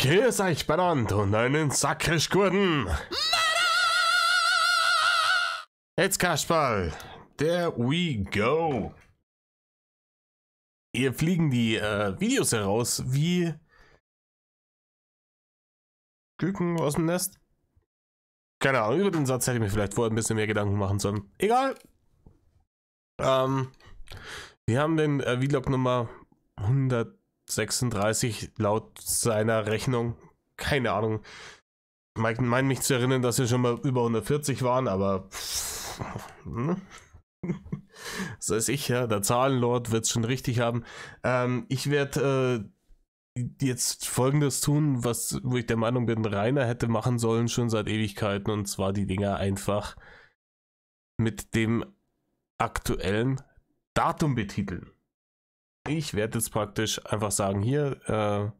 Grüß euch benannt und einen sakrisch guten. Jetzt Kasperl, there we go. Hier fliegen die Videos heraus wie Küken aus dem Nest. Keine Ahnung, über den Satz hätte ich mir vielleicht vorher ein bisschen mehr Gedanken machen sollen. Egal. Wir haben den Vlog Nummer 136 laut seiner Rechnung. Keine Ahnung. Ich meine mich zu erinnern, dass wir schon mal über 140 waren, aber das weiß ich, ja, der Zahlenlord wird es schon richtig haben. Ich werde jetzt Folgendes tun, wo ich der Meinung bin, Rainer hätte machen sollen, schon seit Ewigkeiten, und zwar die Dinger einfach mit dem aktuellen Datum betiteln. Ich werde jetzt praktisch einfach sagen, hier,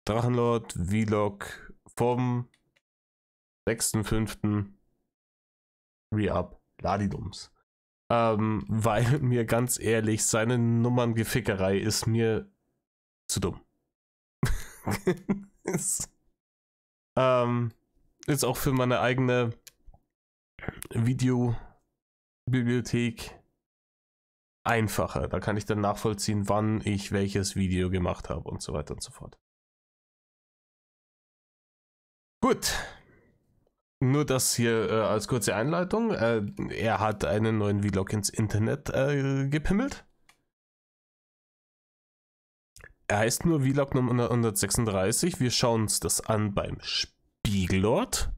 Drachenlord Vlog vom 6.5. Re-Up Ladidums. Weil mir ganz ehrlich, seine Nummerngefickerei ist mir zu dumm. ist auch für meine eigene Videobibliothek einfacher. Da kann ich dann nachvollziehen, wann ich welches Video gemacht habe und so weiter und so fort. Gut. Nur das hier als kurze Einleitung. Er hat einen neuen Vlog ins Internet gepimmelt. Er heißt nur Vlog Nummer 136. Wir schauen uns das an beim Spiegellord.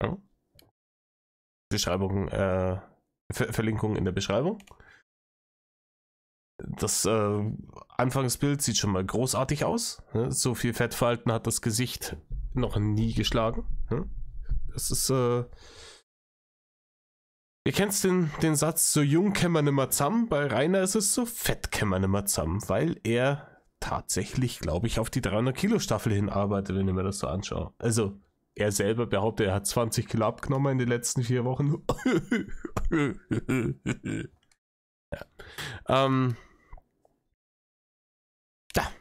Ja. Beschreibung, Verlinkung in der Beschreibung. Das Anfangsbild sieht schon mal großartig aus. Ne? So viel Fettfalten hat das Gesicht noch nie geschlagen. Ne? Das ist, ihr kennt den Satz, so jung kämen wir nimmer zusammen. Bei Rainer ist es so fett kämen wir nimmer zusammen, weil er tatsächlich, glaube ich, auf die 300 Kilo Staffel hinarbeitet, wenn ich mir das so anschaue. Also, er selber behauptet, er hat 20 Kilo abgenommen in den letzten 4 Wochen. Ja. Ja.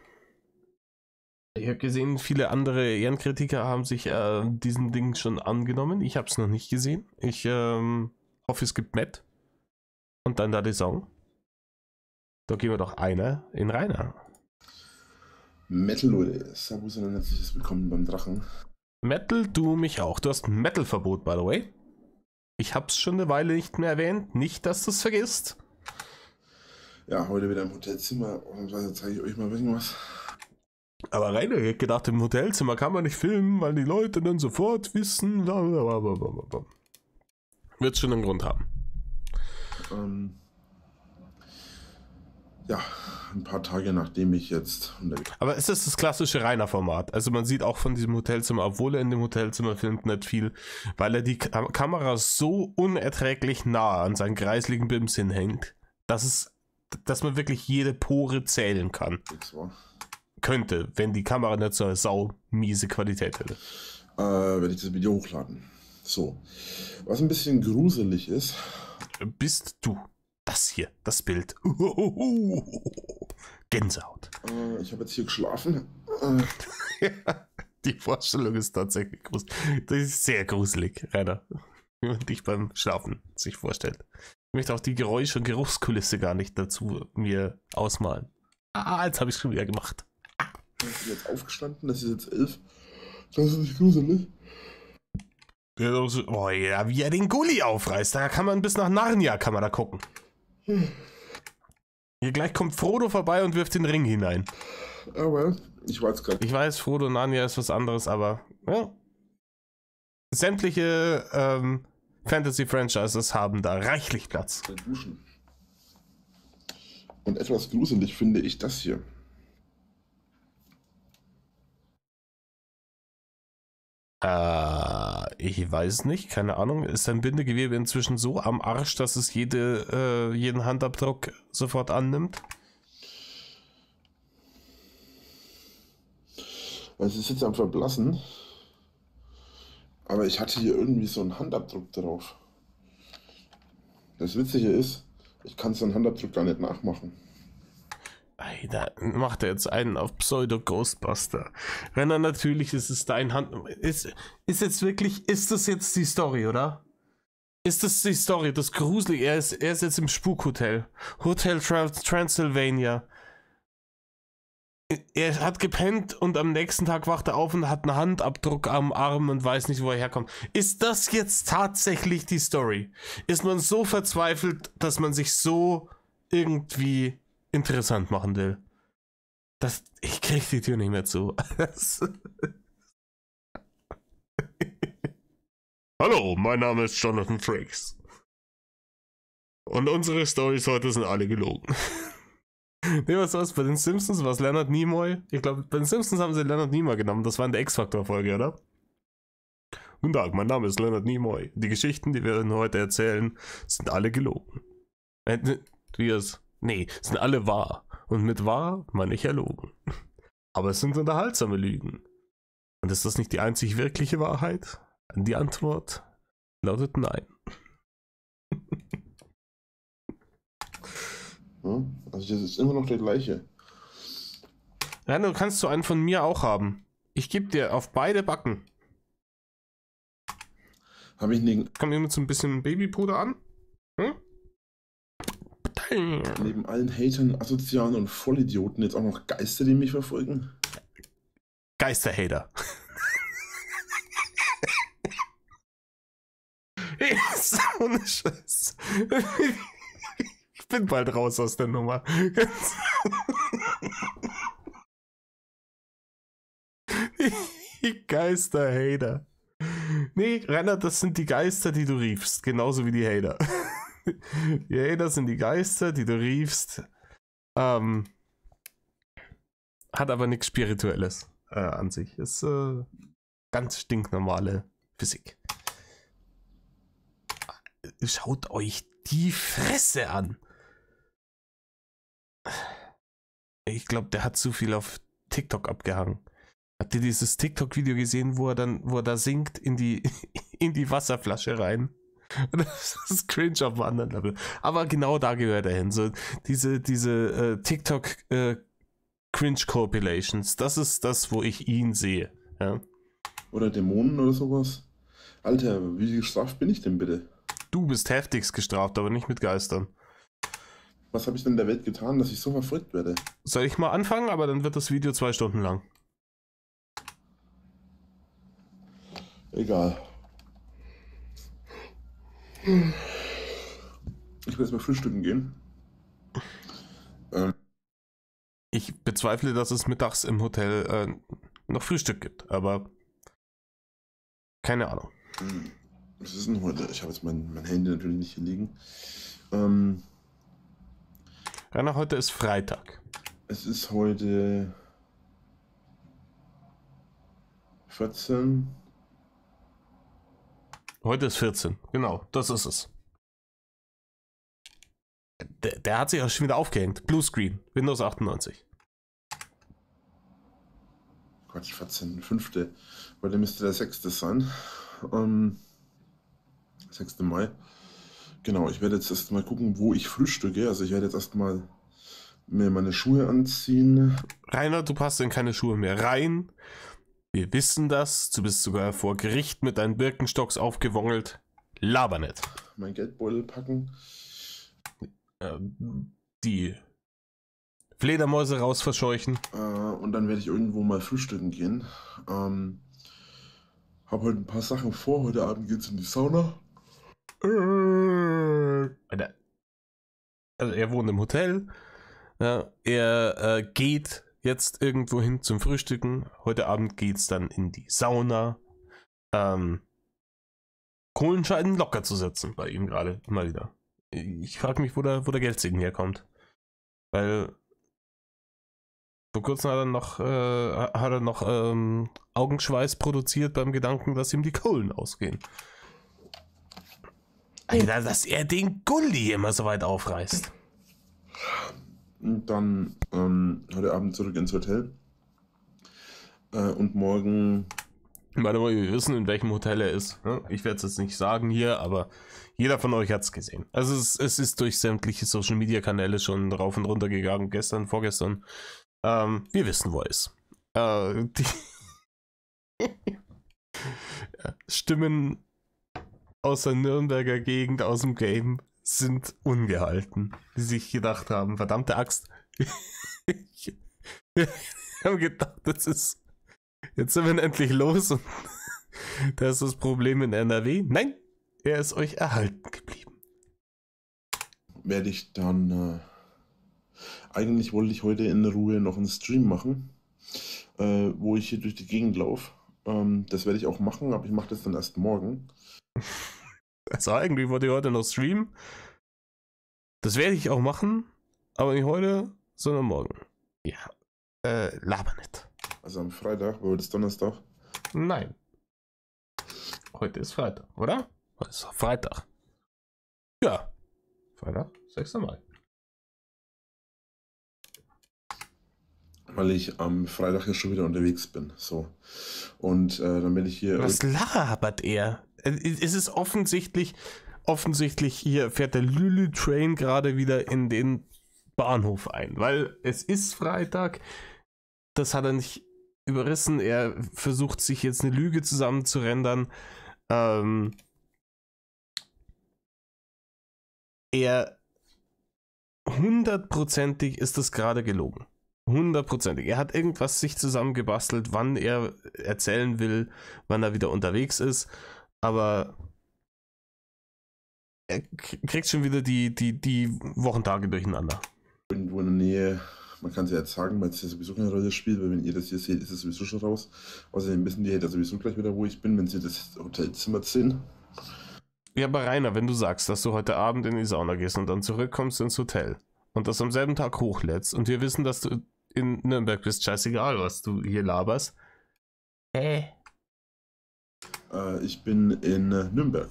Ich habe gesehen, viele andere Ehrenkritiker haben sich diesen Ding schon angenommen. Ich habe es noch nicht gesehen. Ich hoffe, es gibt Matt. Und dann da die Song. Da gehen wir doch einer in Rainer. Metal, Leute. Servus und ein herzliches Willkommen beim Drachen. Metal, du mich auch. Du hast ein Metal-Verbot, by the way. Ich hab's schon eine Weile nicht mehr erwähnt. Nicht, dass du es vergisst. Ja, heute wieder im Hotelzimmer. Und jetzt zeige ich euch mal irgendwas. Aber Rainer, ich hätte gedacht, im Hotelzimmer kann man nicht filmen, weil die Leute dann sofort wissen. Wird schon einen Grund haben. Ja, ein paar Tage nachdem ich jetzt... Aber es ist das klassische Rainer-Format. Also man sieht auch von diesem Hotelzimmer, obwohl er in dem Hotelzimmer filmt, nicht viel, weil er die Kamera so unerträglich nah an seinen kreisligen Bims hinhängt, dass man wirklich jede Pore zählen kann. Könnte, wenn die Kamera nicht so eine miese Qualität hätte. Werde ich das Video hochladen. So. Was ein bisschen gruselig ist... Bist du. Das hier, das Bild. Gänsehaut. Ich habe jetzt hier geschlafen. Ja, die Vorstellung ist tatsächlich gruselig. Das ist sehr gruselig, Rainer. Wie man dich beim Schlafen sich vorstellt. Ich möchte auch die Geräusche- und Geruchskulisse gar nicht dazu mir ausmalen. Jetzt habe ich es schon wieder gemacht. Ich bin jetzt aufgestanden, das ist jetzt 11. Das ist nicht gruselig. Oh ja, wie er den Gully aufreißt. Da kann man bis nach Narnia kann man da gucken. Hier gleich kommt Frodo vorbei und wirft den Ring hinein. Aber ich weiß gerade. Ich weiß, Frodo und Narnia ist was anderes, aber ja. Sämtliche Fantasy-Franchises haben da reichlich Platz. Duschen. Und etwas gruselig finde ich das hier. Ich weiß nicht, keine Ahnung. Ist dein Bindegewebe inzwischen so am Arsch, dass es jeden Handabdruck sofort annimmt? Es ist jetzt am Verblassen. Aber ich hatte hier irgendwie so einen Handabdruck drauf. Das Witzige ist, ich kann so einen Handabdruck gar nicht nachmachen. Da macht er jetzt einen auf Pseudo-Ghostbuster. Renner, natürlich ist es dein Hand. Ist jetzt wirklich, ist das jetzt die Story, oder? Ist das die Story? Das gruselig. Er ist jetzt im Spukhotel. Hotel Transylvania. Er hat gepennt und am nächsten Tag wacht er auf und hat einen Handabdruck am Arm und weiß nicht, wo er herkommt. Ist das jetzt tatsächlich die Story? Ist man so verzweifelt, dass man sich so irgendwie interessant machen will? Ich krieg die Tür nicht mehr zu. Hallo, mein Name ist Jonathan Frakes. Und unsere Storys heute sind alle gelogen. Nee, was war's? Bei den Simpsons war es Leonard Nimoy. Ich glaube, bei den Simpsons haben sie Leonard Nimoy genommen. Das war in der X-Factor-Folge, oder? Guten Tag, mein Name ist Leonard Nimoy. Die Geschichten, die wir Ihnen heute erzählen, sind alle gelogen. Sind alle wahr. Und mit wahr meine ich erlogen. Aber es sind unterhaltsame Lügen. Und ist das nicht die einzig wirkliche Wahrheit? Die Antwort lautet nein. Also das ist immer noch der gleiche. Ja, du kannst so einen von mir auch haben. Ich gebe dir auf beide Backen. Habe ich nicht. Kommt jemand so ein bisschen Babypuder an? Hm? Neben allen Hatern, Asozialen und Vollidioten jetzt auch noch Geister, die mich verfolgen? Geisterhater. So eine Scheiße. Ich bin bald raus aus der Nummer. Die Geisterhater. Nee, Renner, das sind die Geister, die du riefst. Genauso wie die Hater. Die Hater sind die Geister, die du riefst. Hat aber nichts Spirituelles an sich. Ist ganz stinknormale Physik. Schaut euch die Fresse an. Ich glaube, der hat zu viel auf TikTok abgehangen. Habt ihr dieses TikTok-Video gesehen, wo er da singt in die Wasserflasche rein? Das ist cringe auf einem anderen Level. Aber genau da gehört er hin. So diese TikTok Cringe-Compilations. Das ist das, wo ich ihn sehe. Ja? Oder Dämonen oder sowas. Alter, wie gestraft bin ich denn bitte? Du bist heftigst gestraft, aber nicht mit Geistern. Was habe ich denn der Welt getan, dass ich so verfolgt werde? Soll ich mal anfangen, aber dann wird das Video 2 Stunden lang. Egal. Ich will jetzt mal frühstücken gehen. Ich bezweifle, dass es mittags im Hotel noch Frühstück gibt, aber keine Ahnung. Was ist denn heute? Ich habe jetzt mein Handy natürlich nicht hier liegen. Rainer, heute ist Freitag. Es ist heute 14. Heute ist 14, genau, das ist es. Der hat sich auch schon wieder aufgehängt. Bluescreen, Windows 98. Quatsch, 14, 5. Weil der müsste der 6. sein. 6. Mai. Genau, ich werde jetzt erstmal gucken, wo ich frühstücke. Also ich werde jetzt erstmal mir meine Schuhe anziehen. Rainer, du passt in keine Schuhe mehr rein. Wir wissen das. Du bist sogar vor Gericht mit deinen Birkenstocks aufgewongelt. Laber nicht. Mein Geldbeutel packen. Die Fledermäuse raus verscheuchen. Und dann werde ich irgendwo mal frühstücken gehen. Habe heute ein paar Sachen vor. Heute Abend geht's in die Sauna. Also er wohnt im Hotel. Er geht jetzt irgendwo hin zum Frühstücken. Heute Abend geht's dann in die Sauna. Kohlen scheinen locker zu sitzen bei ihm gerade mal wieder. Ich frage mich, wo der Geldsegen herkommt. Weil vor kurzem hat er noch Augenschweiß produziert beim Gedanken, dass ihm die Kohlen ausgehen. Alter, dass er den Gulli immer so weit aufreißt. Und dann heute Abend zurück ins Hotel. Und morgen Meine, wir wissen, in welchem Hotel er ist. Ich werde es jetzt nicht sagen hier, aber jeder von euch hat es gesehen. Also es ist durch sämtliche Social Media Kanäle schon rauf und runter gegangen, gestern, vorgestern. Wir wissen, wo er ist. Die Stimmen aus der Nürnberger Gegend, aus dem Game, sind ungehalten. Die sich gedacht haben, verdammte Axt. Wir haben gedacht, jetzt sind wir endlich los und da ist das Problem in NRW. Nein, er ist euch erhalten geblieben. Werde ich dann, eigentlich wollte ich heute in Ruhe noch einen Stream machen, wo ich hier durch die Gegend laufe. Das werde ich auch machen, aber ich mache das dann erst morgen. Also eigentlich wollte ich heute noch streamen. Das werde ich auch machen, aber nicht heute, sondern morgen. Ja, laber nicht. Also am Freitag, weil heute ist Donnerstag. Nein. Heute ist Freitag, oder? Heute ist Freitag. Ja. Freitag, 6. Mai. Weil ich am Freitag ja schon wieder unterwegs bin. So. Und dann bin ich hier. Was labert er? Es ist offensichtlich hier fährt der Lulu-Train gerade wieder in den Bahnhof ein. Weil es ist Freitag. Das hat er nicht überrissen. Er versucht sich jetzt eine Lüge zusammenzurendern. Hundertprozentig ist das gerade gelogen. Hundertprozentig. Er hat irgendwas sich zusammengebastelt, wann er erzählen will, wann er wieder unterwegs ist. Aber er kriegt schon wieder die Wochentage durcheinander. Irgendwo in der Nähe, man kann es ja jetzt sagen, weil es ja sowieso keine Rolle spielt, weil wenn ihr das hier seht, ist es sowieso schon raus. Außerdem wissen die Hater sowieso gleich wieder, wo ich bin, wenn sie das Hotelzimmer sehen. Ja, aber Rainer, wenn du sagst, dass du heute Abend in die Sauna gehst und dann zurückkommst ins Hotel und das am selben Tag hochlädst und wir wissen, dass du in Nürnberg bist, scheißegal, was du hier laberst. Ich bin in Nürnberg.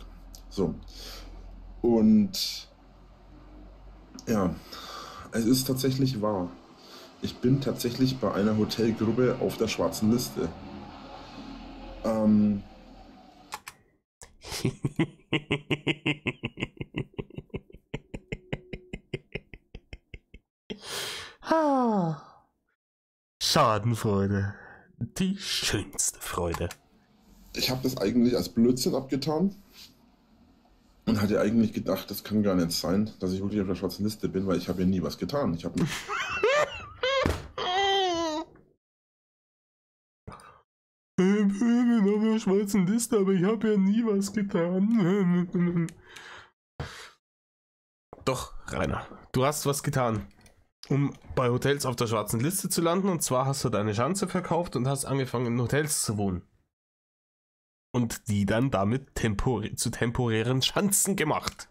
So. Und ja, es ist tatsächlich wahr. Ich bin tatsächlich bei einer Hotelgruppe auf der schwarzen Liste. Schadenfreude. Die schönste Freude. Ich habe das eigentlich als Blödsinn abgetan und hatte eigentlich gedacht, das kann gar nicht sein, dass ich wirklich auf der schwarzen Liste bin, weil ich habe ja nie was getan. Ich habe nicht. Ich bin auf der schwarzen Liste, aber ich habe ja nie was getan. Doch, Rainer, du hast was getan, um bei Hotels auf der schwarzen Liste zu landen. Und zwar hast du deine Schanze verkauft und hast angefangen, in Hotels zu wohnen. Und die dann damit zu temporären Schanzen gemacht.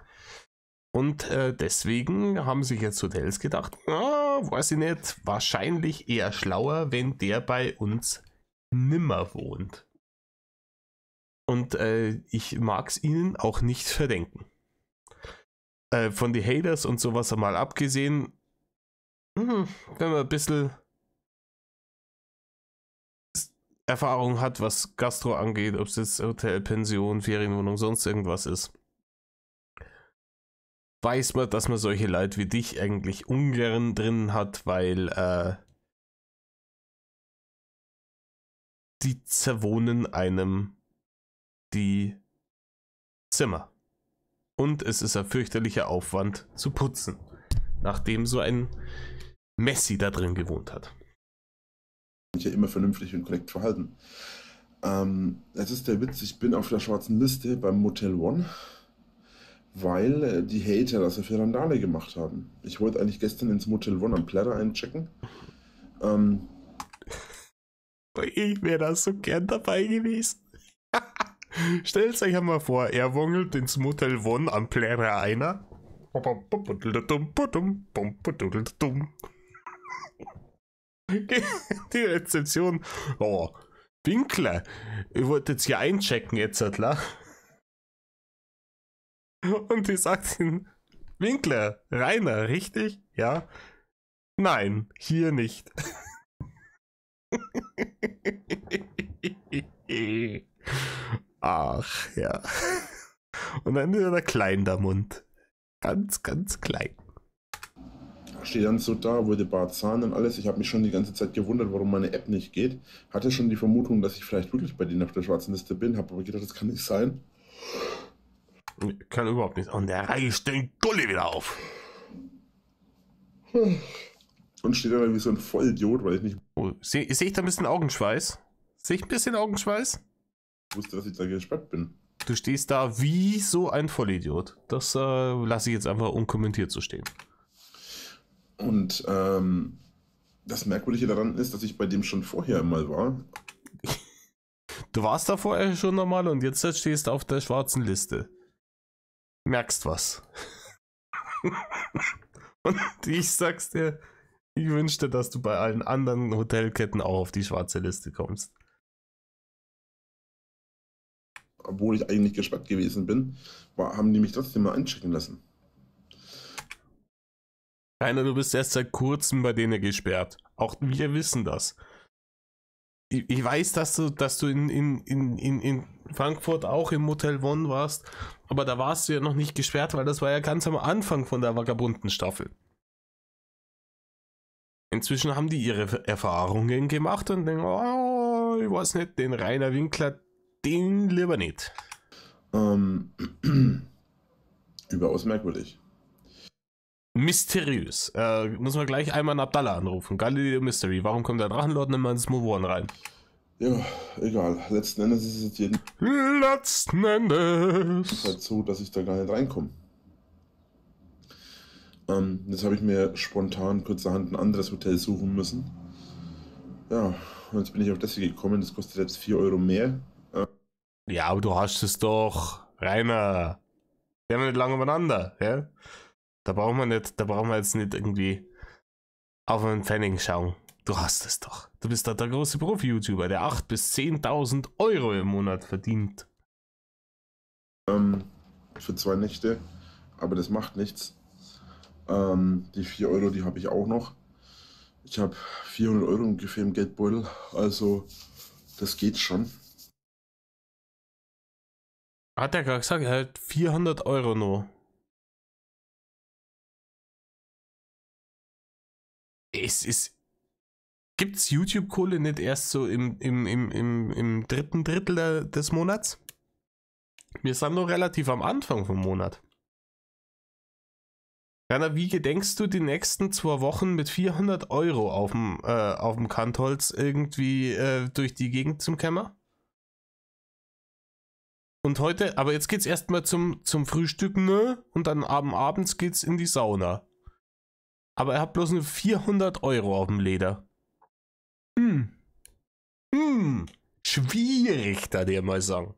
Und deswegen haben sich jetzt Hotels gedacht, weiß ich nicht, wahrscheinlich eher schlauer, wenn der bei uns nimmer wohnt. Und ich mag es ihnen auch nicht verdenken. Von den Haters und sowas mal abgesehen, wenn man ein bisschen Erfahrung hat, was Gastro angeht, ob es jetzt Hotel, Pension, Ferienwohnung, sonst irgendwas ist, weiß man, dass man solche Leute wie dich eigentlich ungern drin hat, weil die zerwohnen einem die Zimmer. Und es ist ein fürchterlicher Aufwand zu putzen, nachdem so ein Messi da drin gewohnt hat. Ich ja immer vernünftig und korrekt verhalten. Es ist der Witz, ich bin auf der schwarzen Liste beim Motel One, weil die Hater das ja für Randale gemacht haben. Ich wollte eigentlich gestern ins Motel One am Plärrer einchecken. Ich wäre da so gern dabei gewesen. Stellt euch einmal vor, er wongelt ins Motel One am Plärrer einer. Die Rezeption. Oh, Winkler, ihr wollt jetzt hier einchecken jetzt, klar? Und die sagt ihm, Winkler, Rainer, richtig? Ja? Nein, hier nicht. Ach ja. Und dann ist er klein, der Mund. Ganz, ganz klein. Steht dann so da, wurde Barzahn und alles. Ich habe mich schon die ganze Zeit gewundert, warum meine App nicht geht. Hatte schon die Vermutung, dass ich vielleicht wirklich bei denen auf der schwarzen Liste bin. Habe aber gedacht, das kann nicht sein. Kann überhaupt nicht. Und der reißt den Gulli wieder auf. Und steht da wie so ein Vollidiot, weil ich nicht Oh, sehe ich da ein bisschen Augenschweiß? Sehe ich ein bisschen Augenschweiß? wusste, dass ich da gesperrt bin. Du stehst da wie so ein Vollidiot. Das lasse ich jetzt einfach unkommentiert so stehen. Und das Merkwürdige daran ist, dass ich bei dem schon vorher einmal war. Du warst da vorher schon normal und jetzt stehst du auf der schwarzen Liste. Merkst was. Und ich sag's dir, ich wünschte, dass du bei allen anderen Hotelketten auch auf die schwarze Liste kommst. Obwohl ich eigentlich gesperrt gewesen bin, haben die mich trotzdem mal einchecken lassen. Rainer, du bist erst seit kurzem bei denen gesperrt. Auch wir wissen das. Ich weiß, dass du in Frankfurt auch im Motel One warst, aber da warst du ja noch nicht gesperrt, weil das war ja ganz am Anfang von der vagabunden Staffel. Inzwischen haben die ihre Erfahrungen gemacht und denken, oh, ich weiß nicht, den Rainer Winkler, den lieber nicht. Überaus merkwürdig. Mysteriös. Muss man gleich einmal einen Abdallah anrufen. Galileo Mystery. Warum kommt der Drachenlord nicht mal ins Move One rein? Ja, egal. Letzten Endes ist es jetzt Letzten Endes. halt so, dass ich da gar nicht reinkomme. Jetzt habe ich mir spontan kurzerhand ein anderes Hotel suchen müssen. Ja, und jetzt bin ich auf das hier gekommen. Das kostet jetzt 4 Euro mehr. Ja, aber du hast es doch. Rainer. Wir haben nicht lange miteinander, ja? Da brauchen wir jetzt nicht irgendwie auf einen Pfennig schauen. Du hast es doch. Du bist doch der große Profi-YouTuber, der 8.000 bis 10.000 Euro im Monat verdient. Für 2 Nächte. Aber das macht nichts. Die 4 Euro, die habe ich auch noch. Ich habe 400 Euro ungefähr im Geldbeutel. Also, das geht schon. Hat er gerade gesagt, er hat 400 Euro nur. Gibt's YouTube-Kohle nicht erst so im dritten Drittel des Monats? Wir sind noch relativ am Anfang vom Monat. Rainer, wie gedenkst du die nächsten 2 Wochen mit 400 Euro auf dem Kantholz irgendwie durch die Gegend zum Kämmer? Und heute, aber jetzt geht's erstmal zum Frühstücken, ne? Und dann abends geht's in die Sauna. Aber er hat bloß nur 400 Euro auf dem Leder. Schwierig, da dir mal sagen.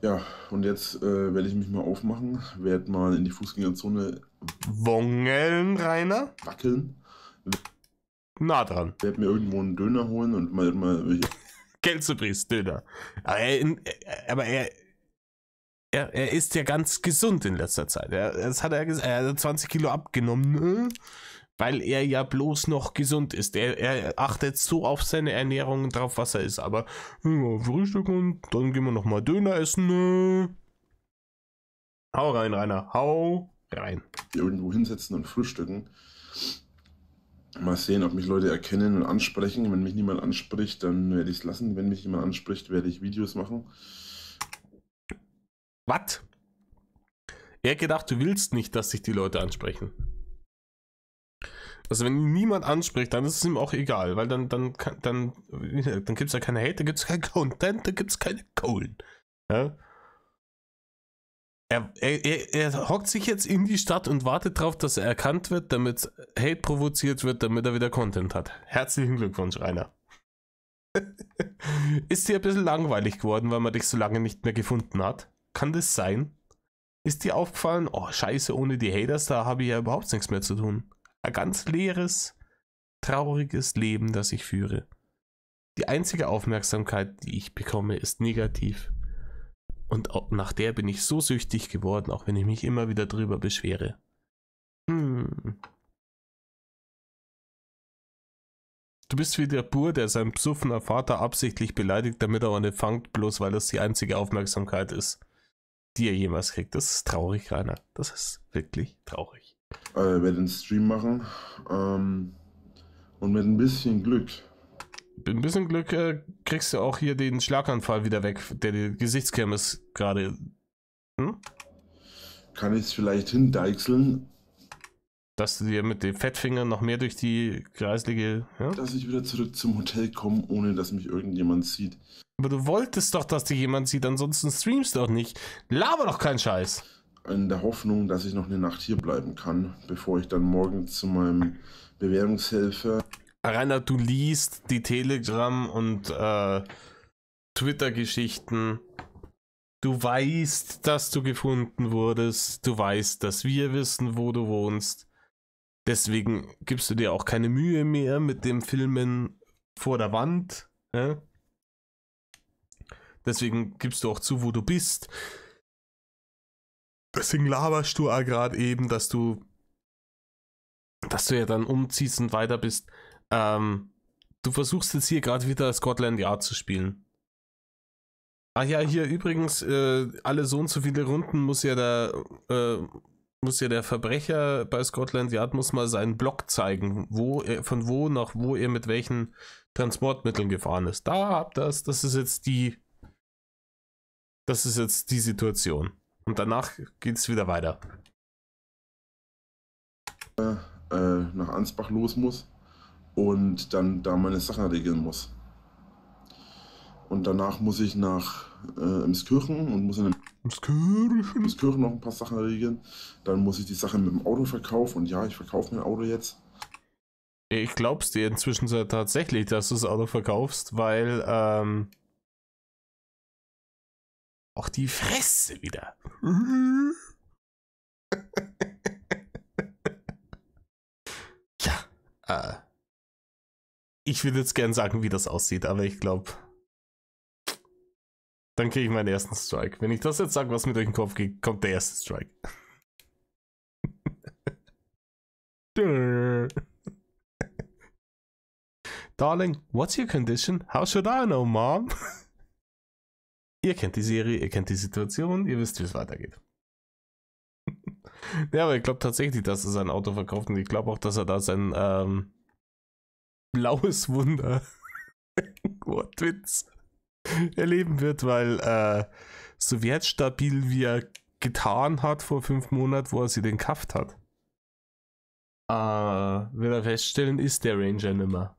Ja, und jetzt werde ich mich mal aufmachen, werde mal in die Fußgängerzone Wongeln, Rainer? wackeln, Na dran. werde mir irgendwo einen Döner holen und mal Geld zu Döner. Aber er ist ja ganz gesund in letzter Zeit. Das hat er gesagt, er hat 20 Kilo abgenommen, ne? Weil er ja bloß noch gesund ist. Er achtet so auf seine Ernährung und drauf, was er ist. Aber frühstücken und dann gehen wir nochmal Döner essen. Ne? Hau rein, Rainer. Hau rein. irgendwo hinsetzen und frühstücken. Mal sehen, ob mich Leute erkennen und ansprechen. Wenn mich niemand anspricht, dann werde ich es lassen. Wenn mich jemand anspricht, werde ich Videos machen. Was? Er hat gedacht, du willst nicht, dass sich die Leute ansprechen. Also wenn ihn niemand anspricht, dann ist es ihm auch egal, weil dann gibt es ja keine Hate, dann gibt es keinen Content, dann gibt es keine Kohlen. Ja? Er hockt sich jetzt in die Stadt und wartet darauf, dass er erkannt wird, damit Hate provoziert wird, damit er wieder Content hat. Herzlichen Glückwunsch, Rainer. Ist dir ein bisschen langweilig geworden, weil man dich so lange nicht mehr gefunden hat? Kann das sein? Ist dir aufgefallen, oh scheiße, ohne die Haters, da habe ich ja überhaupt nichts mehr zu tun. Ein ganz leeres, trauriges Leben, das ich führe. Die einzige Aufmerksamkeit, die ich bekomme, ist negativ. Und auch nach der bin ich so süchtig geworden, auch wenn ich mich immer wieder drüber beschwere. Du bist wie der Bur, der seinen besoffener Vater absichtlich beleidigt, damit er auch nicht fangt, bloß weil das die einzige Aufmerksamkeit ist, die er jemals kriegt. Das ist traurig, Rainer. Das ist wirklich traurig. Ich werde einen Stream machen und mit ein bisschen Glück. Mit ein bisschen Glück kriegst du auch hier den Schlaganfall wieder weg, der die Gesichtskirmes gerade... Kann ich es vielleicht hindeichseln, dass du dir mit den Fettfingern noch mehr durch die kreislige... Ja? dass ich wieder zurück zum Hotel komme, ohne dass mich irgendjemand sieht. Aber du wolltest doch, dass dich jemand sieht, ansonsten streamst du doch nicht. Laber doch keinen Scheiß. In der Hoffnung, dass ich noch eine Nacht hier bleiben kann, bevor ich dann morgen zu meinem Bewährungshelfer... Rainer, du liest die Telegram- und Twitter-Geschichten. Du weißt, dass du gefunden wurdest. Du weißt, dass wir wissen, wo du wohnst. Deswegen gibst du dir auch keine Mühe mehr mit dem Filmen vor der Wand. Ja? Deswegen gibst du auch zu, wo du bist. Deswegen laberst du gerade eben, dass du ja dann umziehst und weiter bist. Du versuchst jetzt hier gerade wieder Scotland Yard zu spielen. Ah ja, hier übrigens, alle so und so viele Runden muss ja der Verbrecher bei Scotland Yard muss mal seinen Blog zeigen, von wo nach wo er mit welchen Transportmitteln gefahren ist. Da habt ihr das. Das ist jetzt die Situation. Und danach geht's wieder weiter. Nach Ansbach los muss und dann da meine Sachen regeln muss. Und danach muss ich nach Emskirchen und muss in Emskirchen noch ein paar Sachen regeln. Dann muss ich die Sachen mit dem Auto verkaufen. Und ja, ich verkaufe mein Auto jetzt. Ich glaub's dir inzwischen tatsächlich, dass du das Auto verkaufst, weil auch die Fresse wieder. Ja, ich würde jetzt gern sagen, wie das aussieht, aber ich glaube, dann kriege ich meinen ersten Strike. Wenn ich das jetzt sage, was mir durch den Kopf geht, kommt der erste Strike. Darling, what's your condition? How should I know, Mom? Ihr kennt die Serie, ihr kennt die Situation, ihr wisst, wie es weitergeht. Ja, aber ich glaube tatsächlich, dass er sein Auto verkauft und ich glaube auch, dass er da sein blaues Wunder Wortwitz erleben wird, weil so wertstabil wie er getan hat vor 5 Monaten, wo er sie den gekauft hat, wird er feststellen, ist der Ranger nimmer.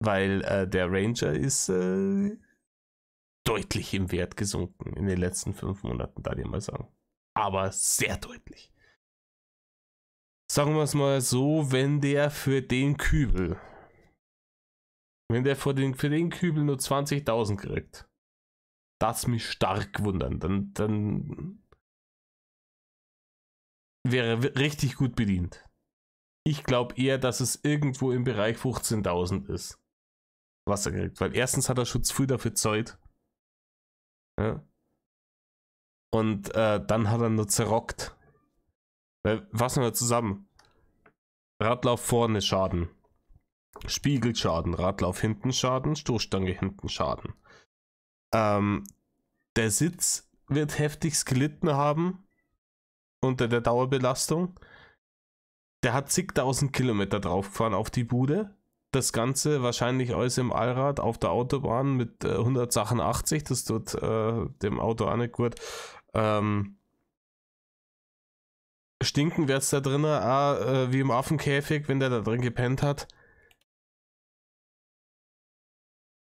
Weil der Ranger ist deutlich im Wert gesunken in den letzten 5 Monaten, da ich mal sagen. Aber sehr deutlich. Sagen wir es mal so, wenn der für den Kübel für den Kübel nur 20.000 kriegt, das mich stark wundern, dann wäre er richtig gut bedient. Ich glaube eher, dass es irgendwo im Bereich 15.000 ist, was er kriegt, weil erstens hat er schon zu viel dafür Zeit. Ja. Und dann hat er nur zerrockt. Weil, fassen wir zusammen. Radlauf vorne Schaden. Spiegelschaden. Radlauf hinten Schaden. Stoßstange hinten Schaden. Der Sitz wird heftigst gelitten haben unter der Dauerbelastung. Der hat zigtausend Kilometer draufgefahren auf die Bude. Das Ganze wahrscheinlich alles im Allrad auf der Autobahn mit 180. Das tut dem Auto auch nicht gut. Stinken wird's da drin, wie im Affenkäfig, wenn der da drin gepennt hat.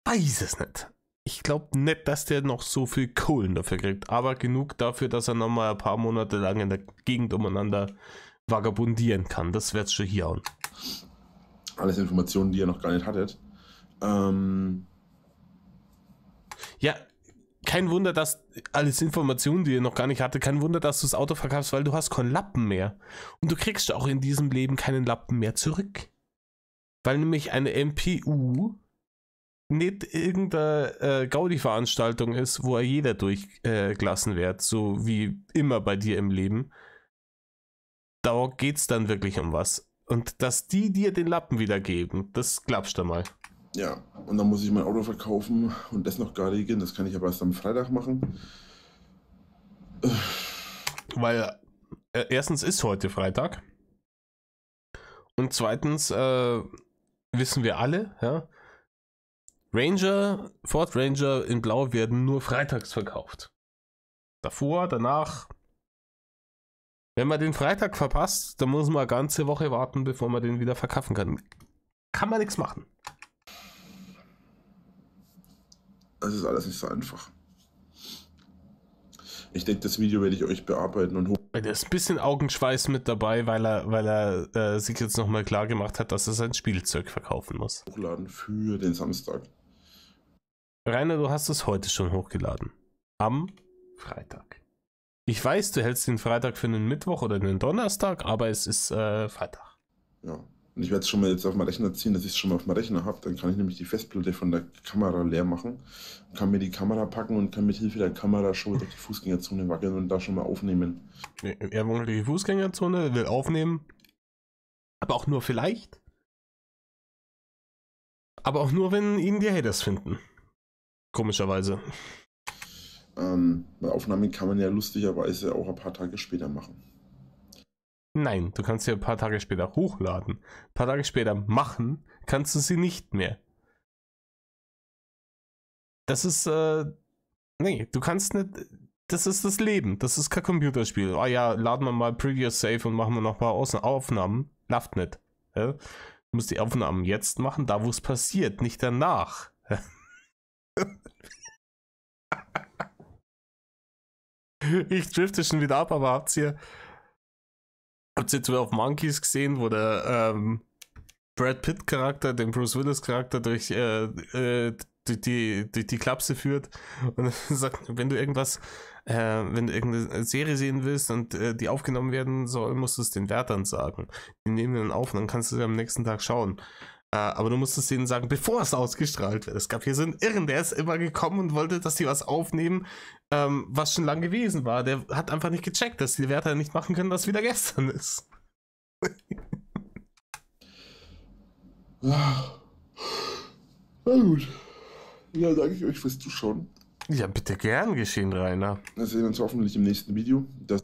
Weiß es nicht. Ich glaube nicht, dass der noch so viel Kohlen dafür kriegt, aber genug dafür, dass er nochmal ein paar Monate lang in der Gegend umeinander vagabundieren kann. Das wird's schon hier hauen. Alles Informationen, die ihr noch gar nicht hattet. Ja, kein Wunder, dass alles Informationen, die ihr noch gar nicht hatte, kein Wunder, dass du das Auto verkaufst, weil du hast keinen Lappen mehr. Und du kriegst auch in diesem Leben keinen Lappen mehr zurück. Weil nämlich eine MPU nicht irgendeine Gaudi-Veranstaltung ist, wo jeder durchgelassen wird, so wie immer bei dir im Leben. Da geht's dann wirklich um was. Und dass die dir den Lappen wiedergeben, das glaubst du mal. Ja, und dann muss ich mein Auto verkaufen und das noch garigen. Das kann ich aber erst am Freitag machen. Weil erstens ist heute Freitag. Und zweitens wissen wir alle, ja, Ford Ranger in Blau werden nur freitags verkauft. Davor, danach. Wenn man den Freitag verpasst, dann muss man eine ganze Woche warten, bevor man den wieder verkaufen kann. Kann man nichts machen. Das ist alles nicht so einfach. Ich denke, das Video werde ich euch bearbeiten und Da ist ein bisschen Augenschweiß mit dabei, weil er sich jetzt nochmal klar gemacht hat, dass er sein Spielzeug verkaufen muss. hochladen für den Samstag. Rainer, du hast es heute schon hochgeladen. Am Freitag. Ich weiß, du hältst den Freitag für einen Mittwoch oder einen Donnerstag, aber es ist Freitag. Ja. Und ich werde es schon mal jetzt auf meinen Rechner ziehen, dass ich es schon mal auf meinem Rechner habe. Dann kann ich nämlich die Festplatte von der Kamera leer machen, kann mir die Kamera packen und kann mit Hilfe der Kamera schon durch die Fußgängerzone wackeln und da schon mal aufnehmen. Er wohnt in die Fußgängerzone, will aufnehmen. Aber auch nur vielleicht. Aber auch nur, wenn ihn die Haters finden. Komischerweise. Weil Aufnahmen kann man ja lustigerweise auch ein paar Tage später machen. Nein, du kannst sie ein paar Tage später hochladen. Ein paar Tage später machen kannst du sie nicht mehr. Das ist, nee, du kannst nicht, das ist das Leben. Das ist kein Computerspiel. Oh ja, laden wir mal Previous Save und machen wir noch ein paar Aufnahmen. Läuft nicht. Ja? Du musst die Aufnahmen jetzt machen, da wo es passiert, nicht danach. Ich drifte schon wieder ab, aber habt ihr 12 Monkeys gesehen, wo der Brad Pitt Charakter, den Bruce Willis Charakter durch die Klapse führt und sagt, wenn du irgendeine Serie sehen willst und die aufgenommen werden soll, musst du es den Wärtern sagen. Die nehmen dann auf und dann kannst du sie am nächsten Tag schauen. Aber du musst es denen sagen, bevor es ausgestrahlt wird. Es gab hier so einen Irren, der ist immer gekommen und wollte, dass die was aufnehmen, was schon lang gewesen war. Der hat einfach nicht gecheckt, dass die Wärter nicht machen können, was wieder gestern ist. Na gut. Ja, danke ich euch fürs Zuschauen. Ja, bitte gern geschehen, Rainer. Wir sehen uns hoffentlich im nächsten Video, das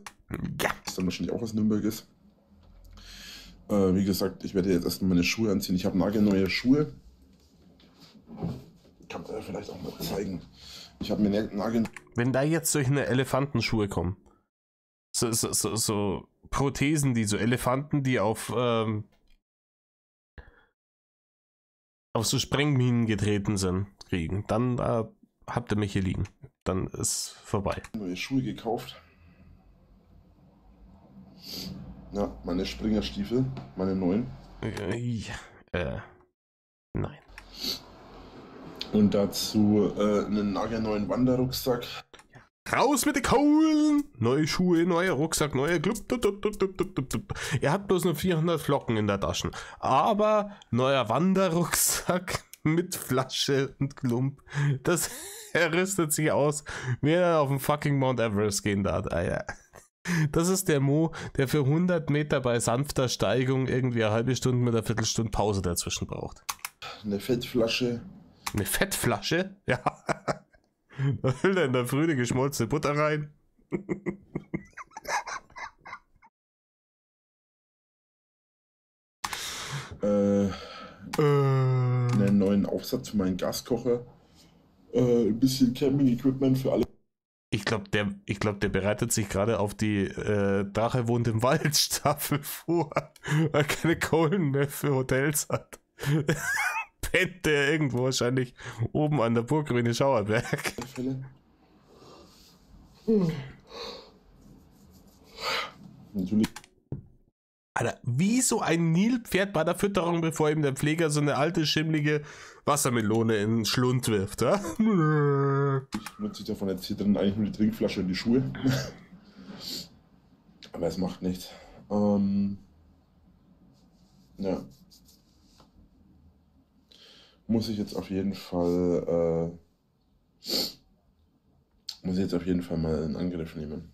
Ja. dann wahrscheinlich auch aus Nürnberg ist. Wie gesagt, ich werde jetzt erstmal meine Schuhe anziehen. Ich habe nagelneue Schuhe. Kann man vielleicht auch mal zeigen. Ich habe mir Wenn da jetzt solche Elefantenschuhe kommen, so Prothesen, so Elefanten, die auf so Sprengminen getreten sind, kriegen, dann habt ihr mich hier liegen. Dann ist vorbei. neue Schuhe gekauft. Ja, meine Springerstiefel, meine neuen. Nein. Und dazu einen nagelneuen Wanderrucksack. Raus mit den Kohlen! Neue Schuhe, neuer Rucksack, neuer Club. Ihr habt bloß nur 400 Flocken in der Tasche. Aber neuer Wanderrucksack mit Flasche und Klump. Das er rüstet sich aus, wie er auf den fucking Mount Everest gehen darf. Alter. Das ist der Mo, der für 100 Meter bei sanfter Steigung irgendwie eine halbe Stunde mit einer Viertelstunde Pause dazwischen braucht. Eine Fettflasche. Eine Fettflasche? Ja. Da will er in der Früh die geschmolzene Butter rein. Einen neuen Aufsatz für meinen Gaskocher. Ein bisschen Camping-Equipment für alle. Ich glaube, der bereitet sich gerade auf die Drache wohnt im Wald Staffel vor, weil er keine Kohlen mehr für Hotels hat. Pennt der irgendwo wahrscheinlich oben an der Burgruine Schauerberg. Natürlich. Alter, wie so ein Nilpferd bei der Fütterung, bevor ihm der Pfleger so eine alte, schimmlige Wassermelone in den Schlund wirft, ja? Nutze ich davon jetzt hier drin eigentlich nur die Trinkflasche und die Schuhe. Aber es macht nichts. Ja. Muss ich jetzt auf jeden Fall mal in Angriff nehmen.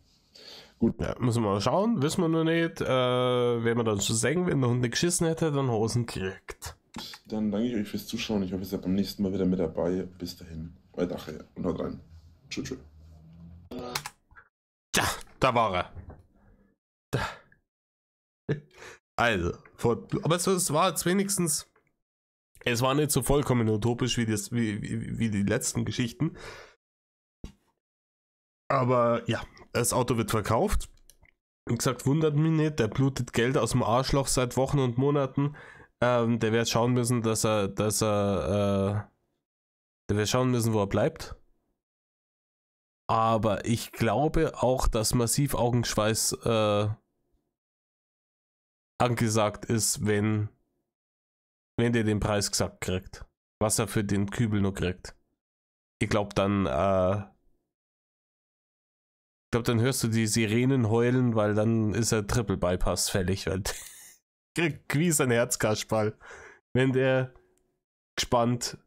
Gut. Ja, müssen wir mal schauen, wissen wir noch nicht. Wenn wir dann schon sagen, wenn der Hund nicht geschissen hätte, dann Hosen kriegt. Dann danke ich euch fürs Zuschauen. Ich hoffe, ihr seid beim nächsten Mal wieder mit dabei. Bis dahin. Euer Dache und haut rein. Tschüss. Tja, da war er. Da. Also, aber es war jetzt wenigstens, es war nicht so vollkommen utopisch wie die letzten Geschichten. Aber ja, das Auto wird verkauft. Wie gesagt, wundert mich nicht, der blutet Geld aus dem Arschloch seit Wochen und Monaten. Der wird schauen müssen, der wird schauen müssen, wo er bleibt. Aber ich glaube auch, dass massiv Augenschweiß angesagt ist, wenn der den Preis gesagt kriegt. Was er für den Kübel noch kriegt. Ich glaube, dann hörst du die Sirenen heulen, weil dann ist er Triple Bypass fällig, weil kriegt wie sein Herzkasperl. Wenn der gespannt,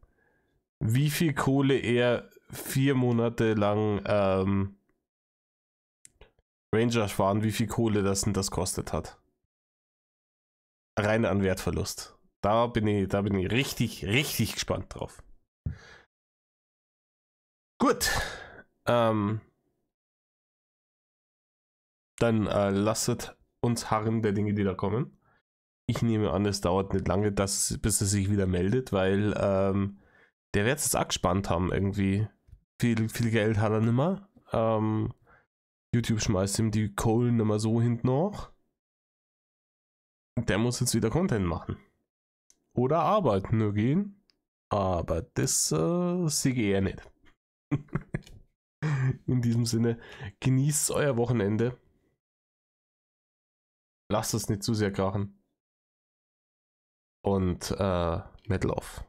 wie viel Kohle er 4 Monate lang Ranger fahren, wie viel Kohle das kostet hat. Rein an Wertverlust. Da bin ich richtig, richtig gespannt drauf. Gut. Dann lasset uns harren der Dinge, die da kommen. Ich nehme an, es dauert nicht lange, bis er sich wieder meldet, weil der wird es auch gespannt haben irgendwie. Viel Geld hat er nicht mehr. YouTube schmeißt ihm die Kohlen nicht mehr so hinten nach. Der muss jetzt wieder Content machen. Oder arbeiten nur gehen. Aber das sehe ich eher nicht. In diesem Sinne, genießt euer Wochenende. Lasst es nicht zu sehr krachen. Und Metal off.